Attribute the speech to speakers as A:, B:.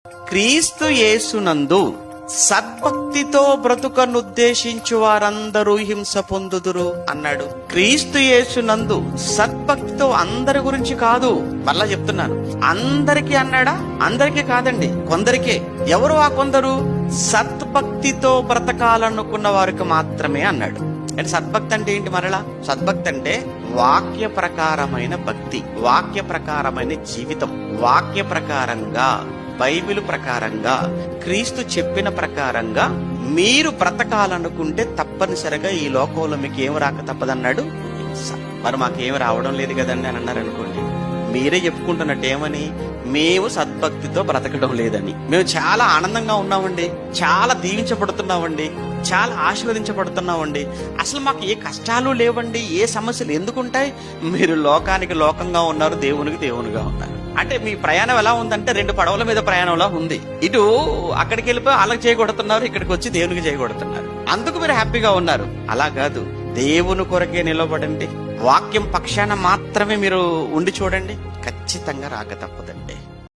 A: క్రీస్తు యేసునందు సద్భక్తితో బ్రతుకనుద్దేశించు వారందరూ హింస పొందుదురు అన్నాడు. క్రీస్తు యేసునందు సద్భక్తితో అందరి గురించి కాదు, మళ్ళా చెప్తున్నాను, అందరికీ అన్నాడా? అందరికీ కాదండి, కొందరికే. ఎవరు ఆ కొందరు? సద్భక్తితో బ్రతకాలనుకున్న వారికి మాత్రమే అన్నాడు. అంటే సద్భక్తి అంటే ఏంటి? మరలా సద్భక్తి అంటే వాక్య ప్రకారమైన భక్తి, వాక్య ప్రకారమైన జీవితం, వాక్య ప్రకారంగా, బైబిల్ ప్రకారంగా, క్రీస్తు చెప్పిన ప్రకారంగా మీరు బ్రతకాలనుకుంటే తప్పనిసరిగా ఈ లోకంలో మీకు ఏమి రాక తప్పదన్నాడు. మరి మాకేమి రావడం లేదు కదండి అని అన్నారు అనుకోండి, మీరే చెప్పుకుంటున్నట్టు ఏమని? మేము సద్భక్తితో బ్రతకడం లేదని. మేము చాలా ఆనందంగా ఉన్నామండి, చాలా దీవించబడుతున్నామండి, చాలా ఆశీర్వదించబడుతున్నామండి, అసలు మాకు ఏ కష్టాలు లేవండి, ఏ సమస్యలు ఎందుకుంటాయి? మీరు లోకానికి లోకంగా ఉన్నారు, దేవునికి దేవునిగా ఉన్నారు. అంటే మీ ప్రయాణం ఎలా ఉందంటే 2 పడవల మీద ప్రయాణంలా ఉంది. ఇటు అక్కడికి వెళ్ళిపోయి వాళ్ళకి చేయగొడుతున్నారు, ఇక్కడికి వచ్చి దేవునికి చేయగొడుతున్నారు. అందుకు మీరు హ్యాపీగా ఉన్నారు. అలా కాదు, దేవుని కొరకే నిలబడండి, వాక్యం పక్షాన మాత్రమే మీరు ఉండి చూడండి, ఖచ్చితంగా రాక తప్పదండి.